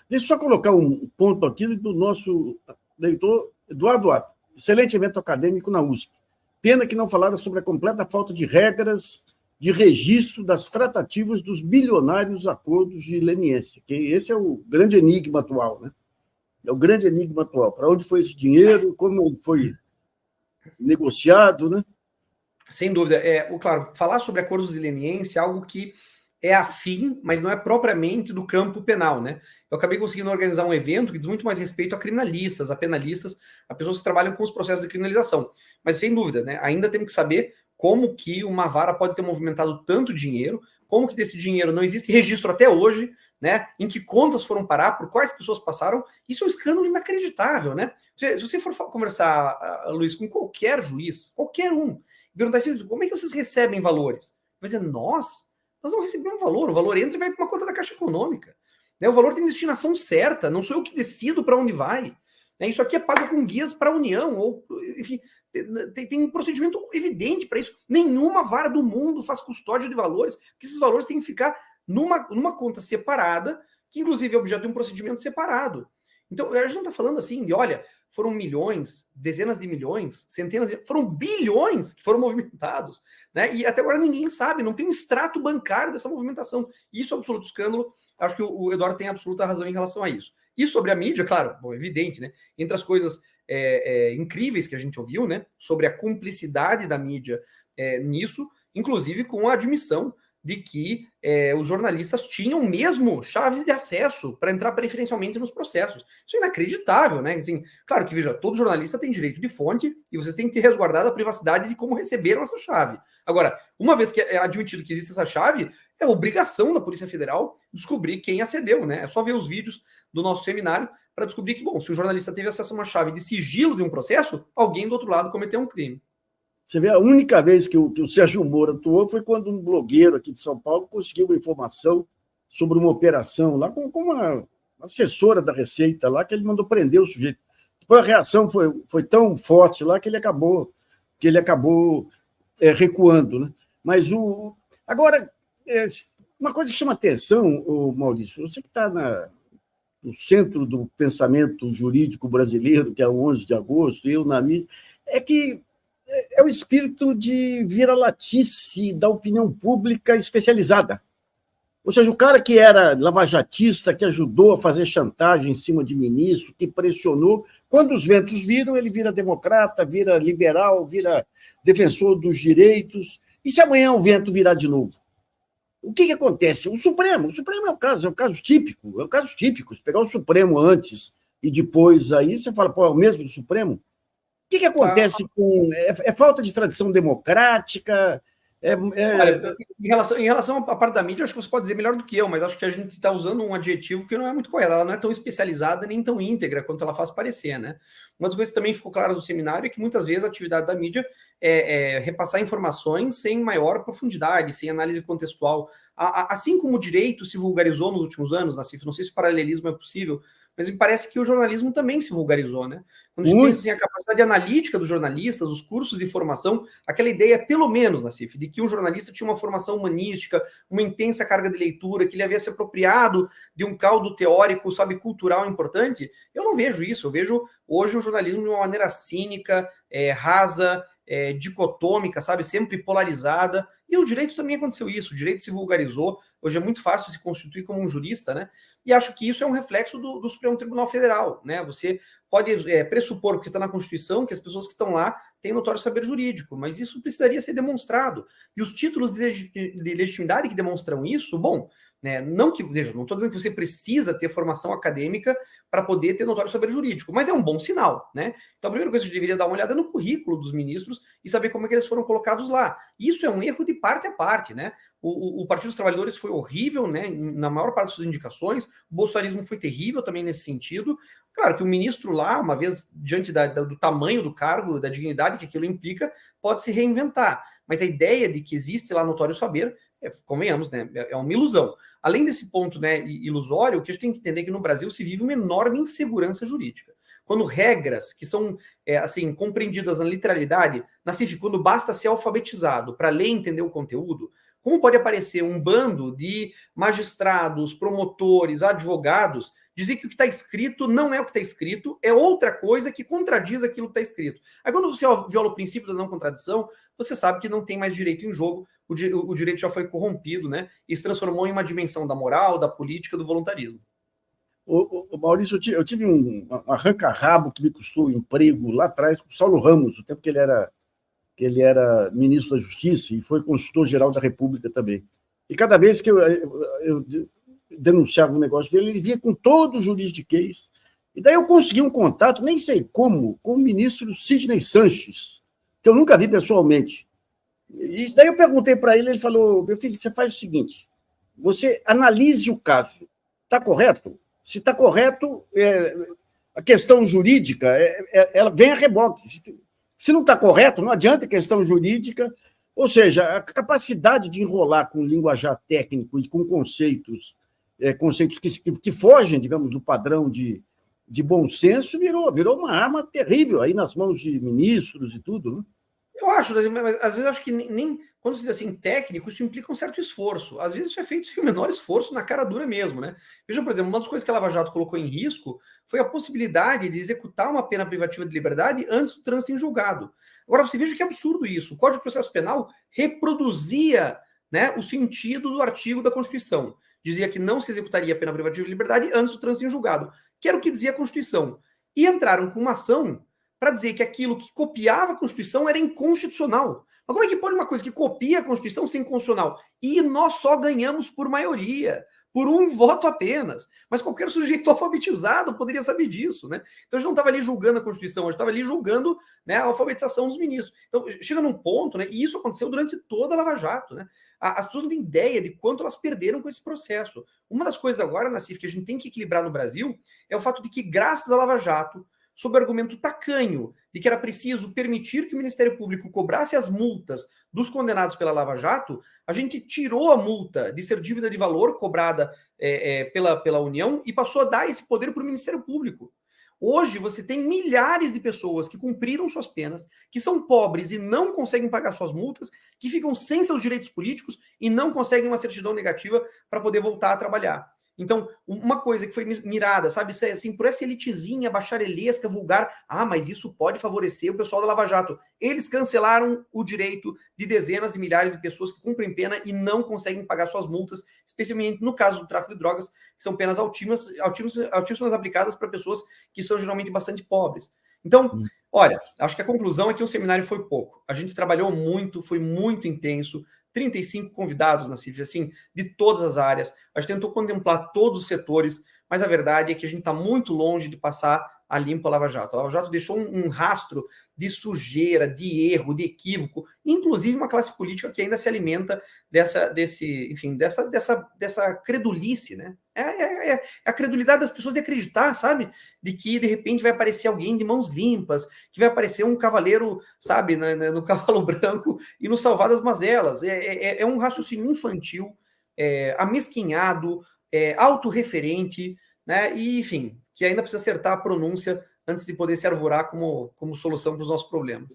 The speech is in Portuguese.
Deixa eu só colocar um ponto aqui do nosso leitor Eduardo Apio. Excelente evento acadêmico na USP. Pena que não falaram sobre a completa falta de regras de registro das tratativas dos bilionários acordos de leniência, que esse é o grande enigma atual, né? É o grande enigma atual. Para onde foi esse dinheiro, como ele foi negociado, né? Sem dúvida. Claro, falar sobre acordos de leniência é algo que é afim, mas não é propriamente do campo penal, né? Eu acabei conseguindo organizar um evento que diz muito mais respeito a criminalistas, a penalistas, a pessoas que trabalham com os processos de criminalização. Mas, sem dúvida, né, ainda temos que saber como que uma vara pode ter movimentado tanto dinheiro, como que desse dinheiro não existe registro até hoje, né? Em que contas foram parar, por quais pessoas passaram. Isso é um escândalo inacreditável, né? Se você for conversar, Luiz, com qualquer juiz, qualquer um, perguntar assim, como é que vocês recebem valores? Vai dizer, nós não recebemos valor, o valor entra e vai para uma conta da Caixa Econômica. Né? O valor tem destinação certa, não sou eu que decido para onde vai. Né? Isso aqui é pago com guias para a União, ou, enfim, tem um procedimento evidente para isso. Nenhuma vara do mundo faz custódia de valores, porque esses valores têm que ficar numa conta separada, que inclusive é objeto de um procedimento separado. Então, a gente não está falando assim de, olha, foram milhões, dezenas de milhões, centenas de... Foram bilhões que foram movimentados, né? E até agora ninguém sabe, não tem um extrato bancário dessa movimentação. Isso é um absoluto escândalo. Acho que o Eduardo tem absoluta razão em relação a isso. E sobre a mídia, claro, bom, evidente, né? Entre as coisas incríveis que a gente ouviu, né? Sobre a cumplicidade da mídia nisso, inclusive com a admissão de que os jornalistas tinham mesmo chaves de acesso para entrar preferencialmente nos processos. Isso é inacreditável, né? Assim, claro que, veja, todo jornalista tem direito de fonte e vocês têm que ter resguardado a privacidade de como receberam essa chave. Agora, uma vez que é admitido que existe essa chave, é obrigação da Polícia Federal descobrir quem acedeu, né? É só ver os vídeos do nosso seminário para descobrir que, bom, se o jornalista teve acesso a uma chave de sigilo de um processo, alguém do outro lado cometeu um crime. Você vê, a única vez que o Sérgio Moro atuou foi quando um blogueiro aqui de São Paulo conseguiu uma informação sobre uma operação lá com uma assessora da Receita lá, que ele mandou prender o sujeito. Depois a reação foi tão forte lá que ele acabou recuando, né? Mas agora, uma coisa que chama atenção, Maurício, você que está no centro do pensamento jurídico brasileiro, que é o 11 de agosto, eu na mídia, é que é o espírito de vira-latice da opinião pública especializada. Ou seja, o cara que era lavajatista, que ajudou a fazer chantagem em cima de ministro, que pressionou, quando os ventos viram, ele vira democrata, vira liberal, vira defensor dos direitos. E se amanhã o vento virar de novo? O que acontece? O Supremo é o caso típico. Se pegar o Supremo antes e depois aí, você fala, pô, é o mesmo do Supremo? O que acontece com... É falta de tradição democrática? Olha, em relação à parte da mídia, acho que você pode dizer melhor do que eu, mas acho que a gente está usando um adjetivo que não é muito correto. Ela não é tão especializada nem tão íntegra quanto ela faz parecer, né? Uma das coisas que também ficou clara no seminário é que muitas vezes a atividade da mídia é repassar informações sem maior profundidade, sem análise contextual. Assim como o direito se vulgarizou nos últimos anos, Nassif, não sei se o paralelismo é possível, mas me parece que o jornalismo também se vulgarizou, né? Quando a gente pensa assim, a capacidade analítica dos jornalistas, os cursos de formação, aquela ideia, pelo menos, Nassif, de que o jornalista tinha uma formação humanística, uma intensa carga de leitura, que ele havia se apropriado de um caldo teórico, sabe, cultural importante, eu não vejo isso. Eu vejo hoje o jornalismo de uma maneira cínica, rasa, dicotômica, sabe, sempre polarizada. E o direito também aconteceu isso, o direito se vulgarizou, hoje é muito fácil se constituir como um jurista, né? E acho que isso é um reflexo do Supremo Tribunal Federal, né? Você pode pressupor, porque está na Constituição, que as pessoas que estão lá têm notório saber jurídico, mas isso precisaria ser demonstrado. E os títulos de legitimidade que demonstram isso, bom, né, não estou dizendo que você precisa ter formação acadêmica para poder ter notório saber jurídico, mas é um bom sinal, né? Então a primeira coisa que a gente deveria dar uma olhada é no currículo dos ministros e saber como é que eles foram colocados lá. Isso é um erro de parte a parte, né? O Partido dos Trabalhadores foi horrível, né? Na maior parte das suas indicações, o bolsonarismo foi terrível também nesse sentido. Claro que o ministro lá, uma vez diante do tamanho do cargo, da dignidade que aquilo implica, pode se reinventar. Mas a ideia de que existe lá notório saber, convenhamos, né, é uma ilusão. Além desse ponto, né, ilusório, o que a gente tem que entender é que no Brasil se vive uma enorme insegurança jurídica. quando regras que são assim compreendidas na literalidade, Nassif, quando basta ser alfabetizado para ler e entender o conteúdo, como pode aparecer um bando de magistrados, promotores, advogados, dizer que o que está escrito não é o que está escrito, é outra coisa que contradiz aquilo que está escrito. Aí quando você viola o princípio da não contradição, você sabe que não tem mais direito em jogo, o direito já foi corrompido, né? E se transformou em uma dimensão da moral, da política, do voluntarismo. Maurício, eu tive um arranca-rabo que me custou emprego lá atrás com o Saulo Ramos, no tempo que ele era ministro da Justiça e foi consultor-geral da República também. E cada vez que eu denunciava um negócio dele, ele vinha com todo o juridiquês. E daí eu consegui um contato, nem sei como, com o ministro Sidney Sanches, que eu nunca vi pessoalmente. E daí eu perguntei para ele, ele falou, meu filho, você faz o seguinte, você analise o caso, está correto? Se está correto, a questão jurídica ela vem a reboque. Se não está correto, não adianta a questão jurídica, ou seja, a capacidade de enrolar com linguajar técnico e com conceitos que fogem, digamos, do padrão de bom senso, virou uma arma terrível aí nas mãos de ministros e tudo, né? Eu acho, mas às vezes eu acho que nem quando se diz assim técnico, isso implica um certo esforço. Às vezes isso é feito sem o menor esforço, na cara dura mesmo, né? Veja, por exemplo, uma das coisas que a Lava Jato colocou em risco foi a possibilidade de executar uma pena privativa de liberdade antes do trânsito em julgado. Agora, você veja que absurdo isso. O Código de Processo Penal reproduzia, né, o sentido do artigo da Constituição. Dizia que não se executaria a pena privativa de liberdade antes do trânsito em julgado, que era o que dizia a Constituição. E entraram com uma ação para dizer que aquilo que copiava a Constituição era inconstitucional. Mas como é que pode uma coisa que copia a Constituição ser inconstitucional? E nós só ganhamos por maioria, por um voto apenas. Mas qualquer sujeito alfabetizado poderia saber disso, né? Então a gente não estava ali julgando a Constituição, a gente estava ali julgando, né, a alfabetização dos ministros. Então chega num ponto, né, e isso aconteceu durante toda a Lava Jato, né? As pessoas não têm ideia de quanto elas perderam com esse processo. Uma das coisas agora, Nassif, que a gente tem que equilibrar no Brasil é o fato de que, graças à Lava Jato, sob o argumento tacanho de que era preciso permitir que o Ministério Público cobrasse as multas dos condenados pela Lava Jato, a gente tirou a multa de ser dívida de valor cobrada pela União e passou a dar esse poder para o Ministério Público. Hoje você tem milhares de pessoas que cumpriram suas penas, que são pobres e não conseguem pagar suas multas, que ficam sem seus direitos políticos e não conseguem uma certidão negativa para poder voltar a trabalhar. Então, uma coisa que foi mirada, sabe, assim, por essa elitezinha bacharelesca, vulgar, mas isso pode favorecer o pessoal da Lava Jato. Eles cancelaram o direito de dezenas de milhares de pessoas que cumprem pena e não conseguem pagar suas multas, especialmente no caso do tráfico de drogas, que são penas altíssimas aplicadas para pessoas que são geralmente bastante pobres. Então, olha, acho que a conclusão é que o seminário foi pouco. A gente trabalhou muito, foi muito intenso, 35 convidados, Nassif, assim, de todas as áreas. A gente tentou contemplar todos os setores, mas a verdade é que a gente está muito longe de passar a limpo a Lava Jato. A Lava Jato deixou um rastro de sujeira, de erro, de equívoco, inclusive uma classe política que ainda se alimenta dessa credulice, né? É a credulidade das pessoas de acreditar, sabe? De que, de repente, vai aparecer alguém de mãos limpas, que vai aparecer um cavaleiro, sabe, no cavalo branco e nos salvar das mazelas. É um raciocínio infantil, amesquinhado, autorreferente, né? E, enfim, que ainda precisa acertar a pronúncia antes de poder se arvorar como solução para os nossos problemas.